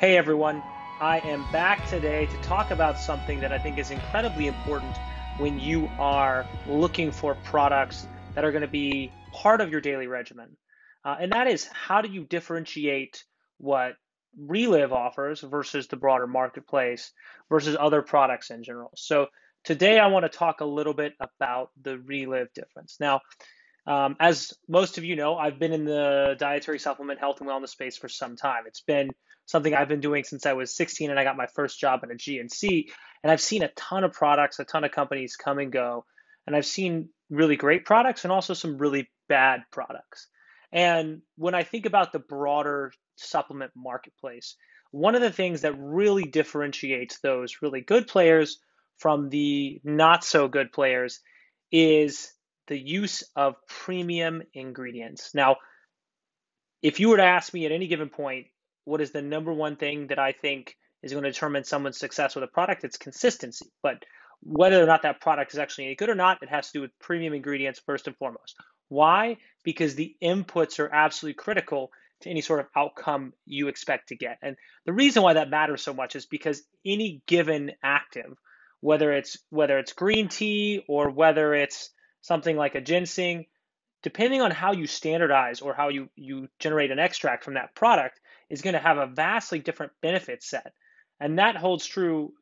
Hey everyone, I am back today to talk about something that I think is incredibly important when you are looking for products that are going to be part of your daily regimen. And that is, how do you differentiate what Reliv offers versus the broader marketplace versus other products in general? So today I want to talk a little bit about the Reliv difference. Now, as most of you know, I've been in the dietary supplement health and wellness space for some time. It's been something I've been doing since I was 16 and I got my first job in a GNC. And I've seen a ton of products, a ton of companies come and go. And I've seen really great products and also some really bad products. And when I think about the broader supplement marketplace, one of the things that really differentiates those really good players from the not so good players is the use of premium ingredients. Now, if you were to ask me at any given point, what is the number one thing that I think is going to determine someone's success with a product, it's consistency. But whether or not that product is actually any good or not, it has to do with premium ingredients first and foremost. Why? Because the inputs are absolutely critical to any sort of outcome you expect to get. And the reason why that matters so much is because any given active, whether it's green tea or whether it's something like a ginseng, depending on how you standardize or how you generate an extract from that product, is going to have a vastly different benefit set. And that holds true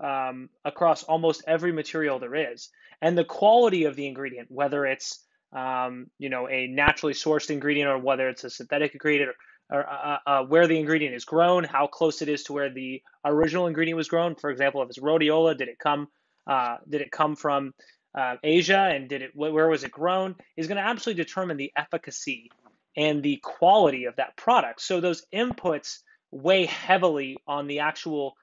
across almost every material there is. And the quality of the ingredient, whether it's a naturally sourced ingredient or whether it's a synthetic ingredient, or where the ingredient is grown, how close it is to where the original ingredient was grown. For example, if it's rhodiola, did it come from Asia, and where was it grown, is going to absolutely determine the efficacy and the quality of that product. So those inputs weigh heavily on the actual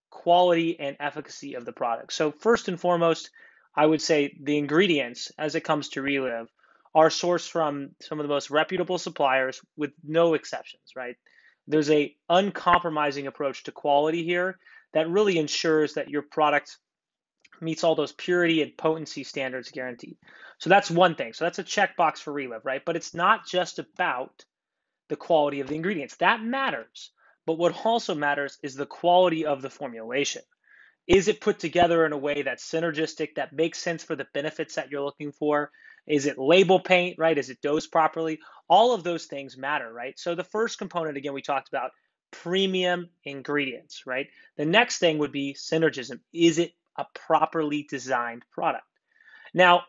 quality and efficacy of the product. So first and foremost, I would say the ingredients, as it comes to Reliv, are sourced from some of the most reputable suppliers with no exceptions, right? There's a uncompromising approach to quality here that really ensures that your product meets all those purity and potency standards guaranteed. So that's one thing. So that's a checkbox for Reliv, right? But it's not just about the quality of the ingredients. That matters. But what also matters is the quality of the formulation. Is it put together in a way that's synergistic, that makes sense for the benefits that you're looking for? Is it label paint, right? Is it dosed properly? All of those things matter, right? So the first component, again, we talked about premium ingredients, right? The next thing would be synergism. Is it a properly designed product? Now,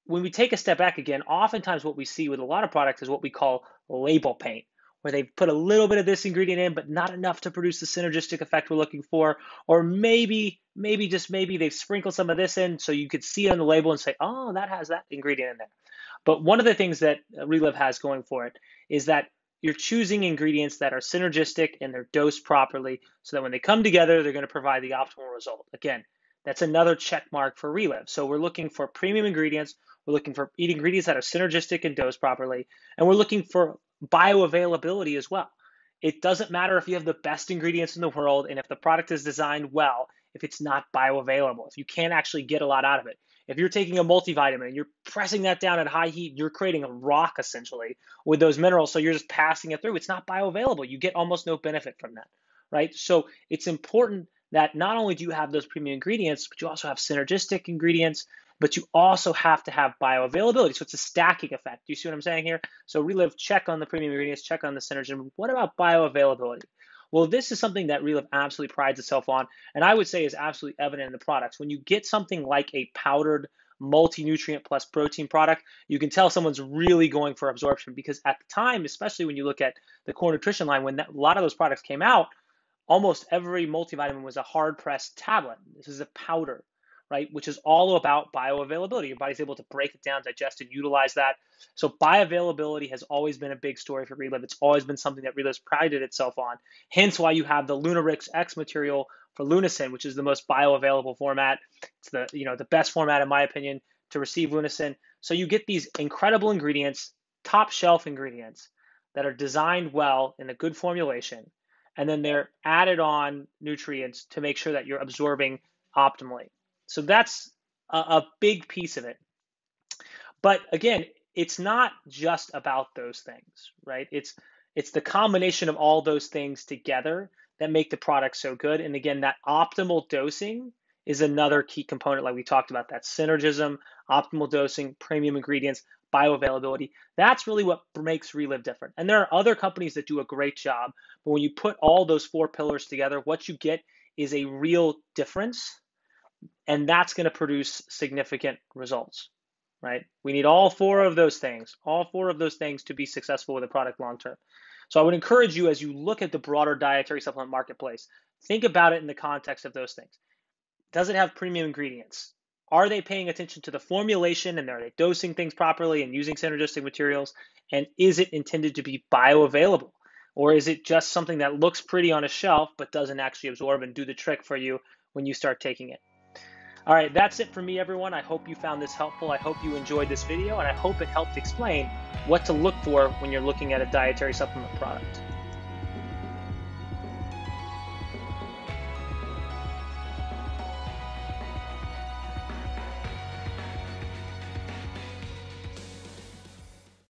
when we take a step back again, oftentimes what we see with a lot of products is what we call label paint, where they've put a little bit of this ingredient in, but not enough to produce the synergistic effect we're looking for. Or just maybe they've sprinkled some of this in so you could see it on the label and say, oh, that has that ingredient in there. But one of the things that Reliv has going for it is that you're choosing ingredients that are synergistic and they're dosed properly so that when they come together, they're going to provide the optimal result. Again, that's another check mark for Reliv. So we're looking for premium ingredients. We're looking for ingredients that are synergistic and dosed properly. And we're looking for bioavailability as well. It doesn't matter if you have the best ingredients in the world and if the product is designed well, if it's not bioavailable, if you can't actually get a lot out of it. If you're taking a multivitamin and you're pressing that down at high heat, you're creating a rock essentially with those minerals. So you're just passing it through. It's not bioavailable. You get almost no benefit from that, right? So it's important that not only do you have those premium ingredients, but you also have synergistic ingredients, but you also have to have bioavailability. So it's a stacking effect. Do you see what I'm saying here? So Reliv, check on the premium ingredients, check on the synergism. What about bioavailability? Well, this is something that Reliv absolutely prides itself on, and I would say is absolutely evident in the products. When you get something like a powdered multi-nutrient plus protein product, you can tell someone's really going for absorption, because at the time, especially when you look at the core nutrition line, when a lot of those products came out, almost every multivitamin was a hard pressed tablet. This is a powder, right? Which is all about bioavailability. Your body's able to break it down, digest, and utilize that. So bioavailability has always been a big story for Reliv. It's always been something that Reliv's prided itself on. Hence why you have the Lunarix X material for Lunasin, which is the most bioavailable format. It's the best format, in my opinion, to receive Lunasin. So you get these incredible ingredients, top shelf ingredients that are designed well in a good formulation, and then they're added on nutrients to make sure that you're absorbing optimally. So that's a big piece of it. But again, it's not just about those things, right? It's the combination of all those things together that make the product so good. And again, that optimal dosing is another key component, like we talked about, that synergism, optimal dosing, premium ingredients, bioavailability. That's really what makes Reliv different. And there are other companies that do a great job, but when you put all those 4 pillars together, what you get is a real difference, and that's going to produce significant results, right? We need all 4 of those things, to be successful with a product long term. So I would encourage you, as you look at the broader dietary supplement marketplace, think about it in the context of those things. Does it have premium ingredients? Are they paying attention to the formulation, and are they dosing things properly and using synergistic materials? And is it intended to be bioavailable? Or is it just something that looks pretty on a shelf but doesn't actually absorb and do the trick for you when you start taking it? All right, that's it for me, everyone. I hope you found this helpful. I hope you enjoyed this video, and I hope it helped explain what to look for when you're looking at a dietary supplement product.